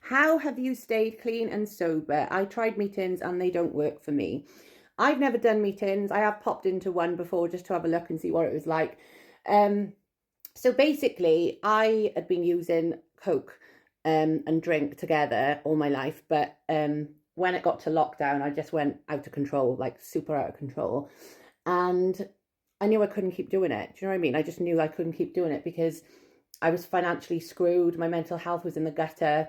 How have you stayed clean and sober? I tried meetings and they don't work for me. I've never done meetings. I have popped into one before just to have a look and see what it was like. Um, so basically, I had been using Coke and drink together all my life, but when it got to lockdown, I just went out of control, like super out of control. And I knew I couldn't keep doing it. Do you know what I mean? I just knew I couldn't keep doing it because I was financially screwed. My mental health was in the gutter.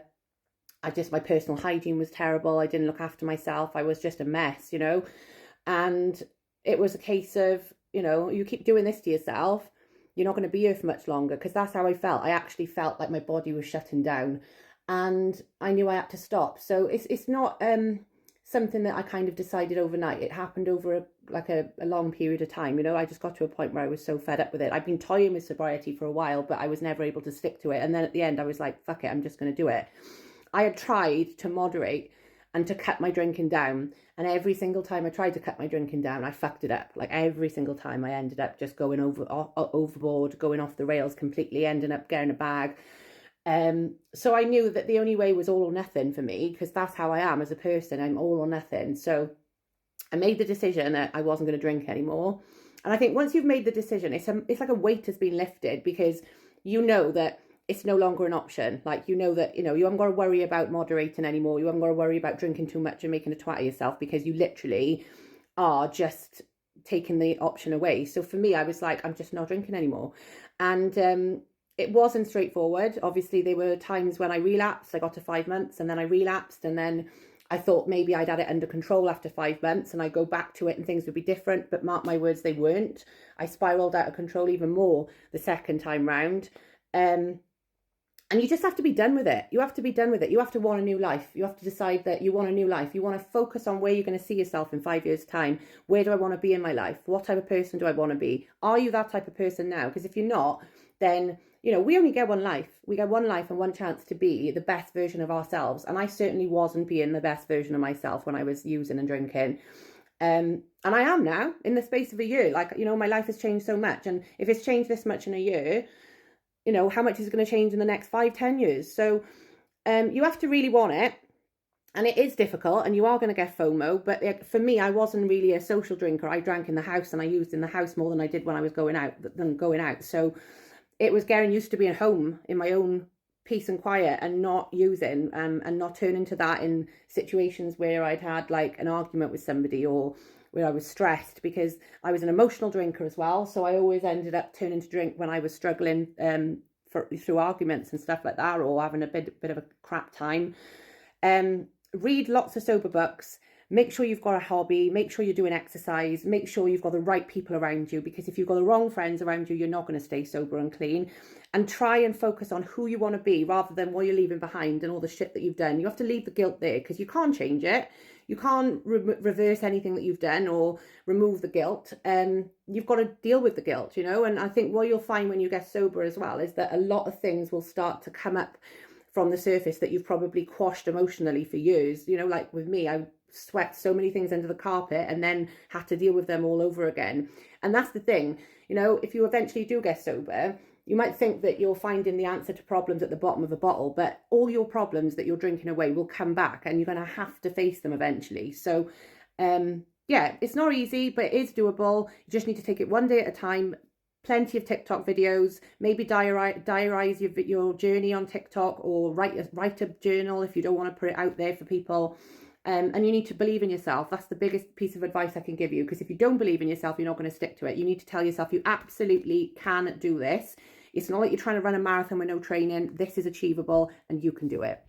My personal hygiene was terrible. I didn't look after myself. I was just a mess, you know? And it was a case of, you keep doing this to yourself, you're not going to be here for much longer, because that's how I felt. I actually felt like my body was shutting down and I knew I had to stop. So it's not something that I kind of decided overnight. It happened over a long period of time. I just got to a point where I was so fed up with it. I've been toying with sobriety for a while, but I was never able to stick to it. And then at the end I was like, fuck it, I'm just going to do it. I had tried to moderate and to cut my drinking down. And every single time I tried to cut my drinking down, I fucked it up. Like every single time I ended up just going overboard, going off the rails completely, ending up getting a bag. So I knew that the only way was all or nothing for me, because that's how I am as a person. I'm all or nothing. So I made the decision that I wasn't going to drink anymore. And I think once you've made the decision, it's like a weight has been lifted, because you know that it's no longer an option. Like, you know that, you haven't got to worry about moderating anymore. You haven't got to worry about drinking too much and making a twat of yourself, because you literally are just taking the option away. So for me, I was like, I'm just not drinking anymore. And it wasn't straightforward. Obviously, there were times when I relapsed. I got to 5 months and then I relapsed, and then I thought maybe I'd had it under control after 5 months and I'd go back to it and things would be different. But mark my words, they weren't. I spiraled out of control even more the second time round. And you just have to be done with it. You have to be done with it. You have to want a new life. You have to decide that you want a new life. You want to focus on where you're going to see yourself in 5 years' time. Where do I want to be in my life? What type of person do I want to be? Are you that type of person now? Because if you're not, then, we only get one life. We get one life and one chance to be the best version of ourselves. And I certainly wasn't being the best version of myself when I was using and drinking. And I am now, in the space of a year. Like, my life has changed so much. And if it's changed this much in a year, how much is it going to change in the next 5-10 years? So you have to really want it. And it is difficult, and you are going to get FOMO. But for me, I wasn't really a social drinker. I drank in the house and I used in the house more than I did when I was going out. So it was getting used to being home in my own peace and quiet and not using and not turning to that in situations where I'd had like an argument with somebody, or where I was stressed, because I was an emotional drinker as well. So I always ended up turning to drink when I was struggling through arguments and stuff like that, or having a bit of a crap time. Read lots of sober books. Make sure you've got a hobby. Make sure you're doing exercise. Make sure you've got the right people around you, because if you've got the wrong friends around you, you're not going to stay sober and clean. And try and focus on who you want to be, rather than what you're leaving behind and all the shit that you've done. You have to leave the guilt there, because you can't change it. You can't reverse anything that you've done or remove the guilt. You've got to deal with the guilt, And I think what you'll find when you get sober as well is that a lot of things will start to come up from the surface that you've probably quashed emotionally for years. Like with me, I swept so many things under the carpet and then had to deal with them all over again. And that's the thing, if you eventually do get sober, you might think that you're finding the answer to problems at the bottom of a bottle, but all your problems that you're drinking away will come back, and you're going to have to face them eventually. So, it's not easy, but it is doable. You just need to take it one day at a time. Plenty of TikTok videos, maybe diarize your journey on TikTok, or write a journal if you don't want to put it out there for people. And you need to believe in yourself. That's the biggest piece of advice I can give you, because if you don't believe in yourself, you're not going to stick to it. You need to tell yourself you absolutely can do this. It's not like you're trying to run a marathon with no training. This is achievable and you can do it.